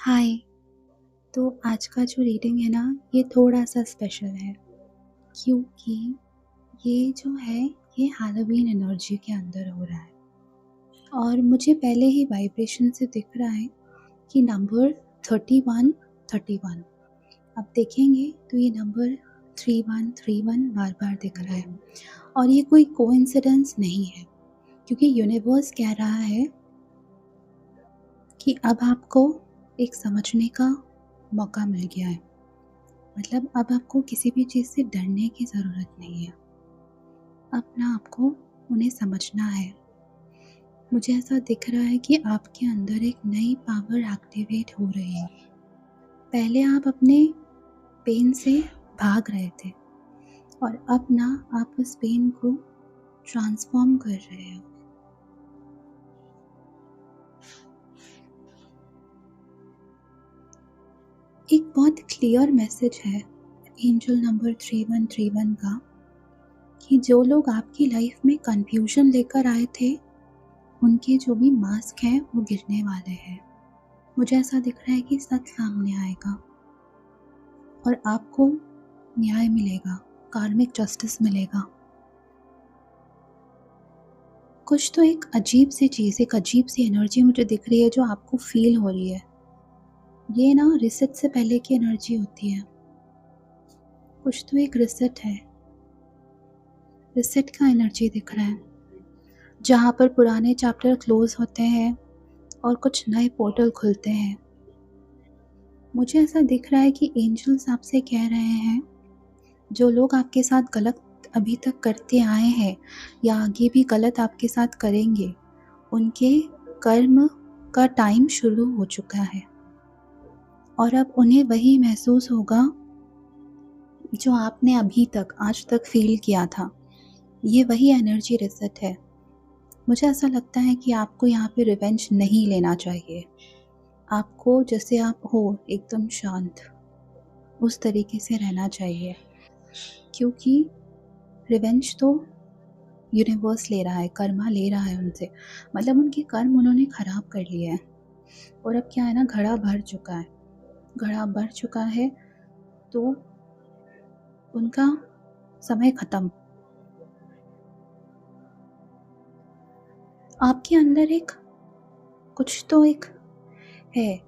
हाय। तो आज का जो रीडिंग है ना, ये थोड़ा-सा स्पेशल है क्योंकि ये जो है, ये हैलोवीन एनर्जी के अंदर हो रहा है और मुझे पहले ही वाइब्रेशन से दिख रहा है कि नंबर 31 आप देखेंगे तो ये नंबर 3131 बार-बार दिख रहा है और ये कोई कोइंसिडेंस नहीं है क्योंकि यूनिवर्स कह रहा है कि अब आपको एक समझने का मौका मिल गया है। मतलब अब आपको किसी भी चीज़ से डरने की ज़रूरत नहीं है। अब ना आपको उन्हें समझना है। मुझे ऐसा दिख रहा है कि आपके अंदर एक नई पावर एक्टिवेट हो रही है। पहले आप अपने पेन से भाग रहे थे और अब ना आप उस पेन को ट्रांसफॉर्म कर रहे हो। एक बहुत क्लियर मैसेज है एंजल नंबर 3131 का कि जो लोग आपकी लाइफ में कंफ्यूजन लेकर आए थे, उनके जो भी मास्क हैं वो गिरने वाले हैं। मुझे ऐसा दिख रहा है कि सच सामने आएगा और आपको न्याय मिलेगा, कार्मिक जस्टिस मिलेगा। कुछ तो एक अजीब सी चीज़, एक अजीब सी एनर्जी मुझे दिख रही है जो आपको फील हो रही है। ये ना रिसेट से पहले की एनर्जी होती है। कुछ तो एक रिसेट है, रिसेट का एनर्जी दिख रहा है जहाँ पर पुराने चैप्टर क्लोज होते हैं और कुछ नए पोर्टल खुलते हैं। मुझे ऐसा दिख रहा है कि एंजल्स आपसे कह रहे हैं, जो लोग आपके साथ गलत अभी तक करते आए हैं या आगे भी गलत आपके साथ करेंगे, उनके कर्म का टाइम शुरू हो चुका है और अब उन्हें वही महसूस होगा जो आपने अभी तक आज तक फील किया था। ये वही एनर्जी रिसेट है। मुझे ऐसा लगता है कि आपको यहाँ पे रिवेंज नहीं लेना चाहिए। आपको जैसे आप हो एकदम शांत, उस तरीके से रहना चाहिए क्योंकि रिवेंज तो यूनिवर्स ले रहा है, कर्मा ले रहा है उनसे। मतलब उनके कर्म उन्होंने ख़राब कर लिए हैं और अब क्या है ना, घड़ा भर चुका है। घड़ा भर चुका है तो उनका समय ख़त्म। आपके अंदर एक कुछ तो एक है,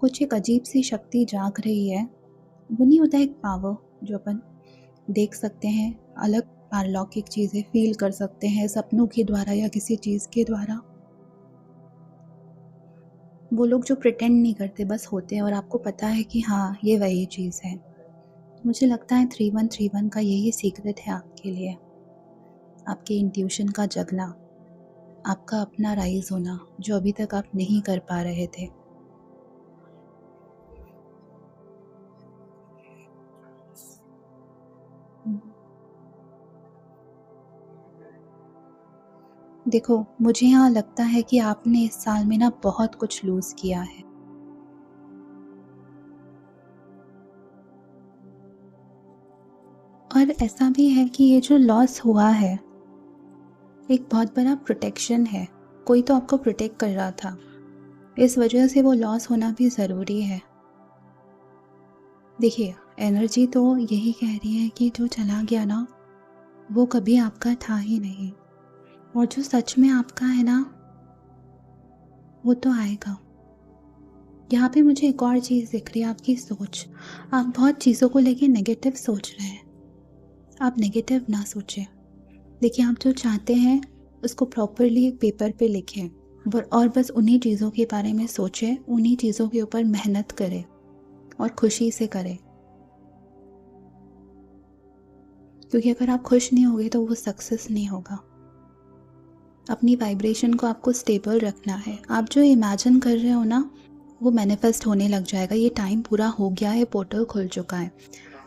कुछ एक अजीब सी शक्ति जाग रही है। वो नहीं होता एक पावर जो अपन देख सकते हैं, अलग अलौकिक चीज़ें फील कर सकते हैं सपनों के द्वारा या किसी चीज़ के द्वारा। वो लोग जो प्रिटेंड नहीं करते, बस होते हैं और आपको पता है कि हाँ ये वही चीज़ है। मुझे लगता है 3131 का यही सीक्रेट है आपके लिए, आपके इंट्यूशन का जगना, आपका अपना राइज होना जो अभी तक आप नहीं कर पा रहे थे। देखो, मुझे यहाँ लगता है कि आपने इस साल में ना बहुत कुछ लूज़ किया है। और ऐसा भी है कि ये जो लॉस हुआ है, एक बहुत बड़ा प्रोटेक्शन है। कोई तो आपको प्रोटेक्ट कर रहा था, इस वजह से वो लॉस होना भी ज़रूरी है। देखिए, एनर्जी तो यही कह रही है कि जो चला गया ना, वो कभी आपका था ही नहीं और जो सच में आपका है ना, वो तो आएगा। यहाँ पे मुझे एक और चीज़ दिख रही है, आपकी सोच। आप बहुत चीज़ों को लेके नेगेटिव सोच रहे हैं। आप नेगेटिव ना सोचें। देखिए, आप जो चाहते हैं उसको प्रॉपरली एक पेपर पे लिखें और बस उन्हीं चीज़ों के बारे में सोचें, उन्हीं चीज़ों के ऊपर मेहनत करें और खुशी से करें। क्योंकि अगर आप खुश नहीं होगे तो वो सक्सेस नहीं होगा। अपनी वाइब्रेशन को आपको स्टेबल रखना है। आप जो इमेजिन कर रहे हो ना, वो मैनिफेस्ट होने लग जाएगा। ये टाइम पूरा हो गया है, पोर्टल खुल चुका है।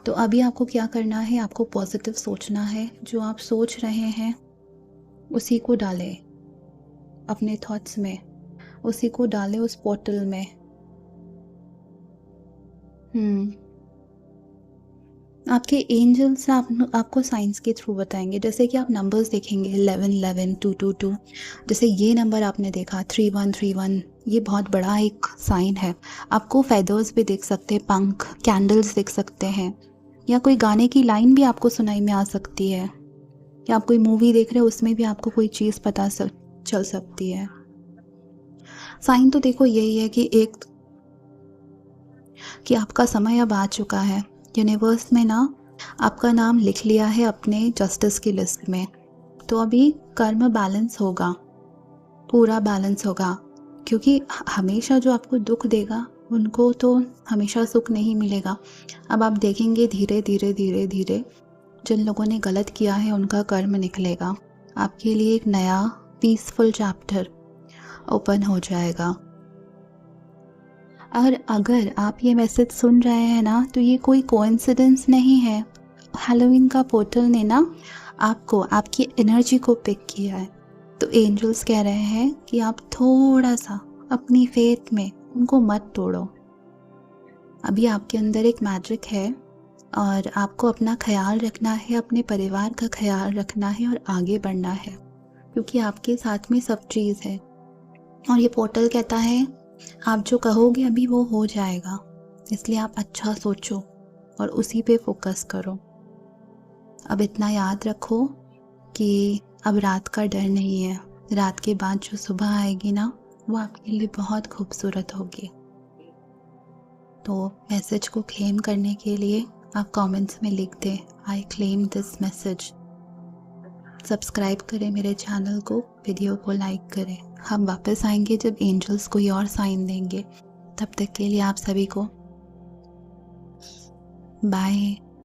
तो अभी आपको क्या करना है, आपको पॉजिटिव सोचना है। जो आप सोच रहे हैं उसी को डालें अपने थॉट्स में, उसी को डालें उस पोर्टल में। आपके एंजल्स आपको साइंस के थ्रू बताएंगे। जैसे कि आप नंबर्स देखेंगे 11 11 2 2 2। जैसे ये नंबर आपने देखा 3131, ये बहुत बड़ा एक साइन है। आपको फेदर्स भी दिख सकते हैं, पंख, कैंडल्स दिख सकते हैं, या कोई गाने की लाइन भी आपको सुनाई में आ सकती है, या आप कोई मूवी देख रहे हो उसमें भी आपको कोई चीज़ पता चल सकती है। साइन तो देखो यही है कि आपका समय अब आ चुका है। यूनिवर्स में ना आपका नाम लिख लिया है अपने जस्टिस की लिस्ट में। तो अभी कर्म बैलेंस होगा, पूरा बैलेंस होगा, क्योंकि हमेशा जो आपको दुख देगा उनको तो हमेशा सुख नहीं मिलेगा। अब आप देखेंगे धीरे धीरे धीरे धीरे जिन लोगों ने गलत किया है उनका कर्म निकलेगा। आपके लिए एक नया पीसफुल चैप्टर ओपन हो जाएगा। और अगर आप ये मैसेज सुन रहे हैं ना, तो ये कोई कोइंसिडेंस नहीं है। हैलोवीन का पोर्टल ने ना आपको, आपकी एनर्जी को पिक किया है। तो एंजल्स कह रहे हैं कि आप थोड़ा सा अपनी फेथ में उनको मत तोड़ो। अभी आपके अंदर एक मैजिक है और आपको अपना ख्याल रखना है, अपने परिवार का ख्याल रखना है और आगे बढ़ना है, क्योंकि आपके साथ में सब चीज़ है। और ये पोर्टल कहता है आप जो कहोगे अभी वो हो जाएगा, इसलिए आप अच्छा सोचो और उसी पे फोकस करो। अब इतना याद रखो कि अब रात का डर नहीं है। रात के बाद जो सुबह आएगी ना, वो आपके लिए बहुत खूबसूरत होगी। तो मैसेज को क्लेम करने के लिए आप कमेंट्स में लिख दें, I claim this message. Subscribe करें मेरे चैनल को, वीडियो को लाइक करें। हम वापस आएंगे जब एंजल्स कोई और साइन देंगे। तब तक के लिए आप सभी को बाय।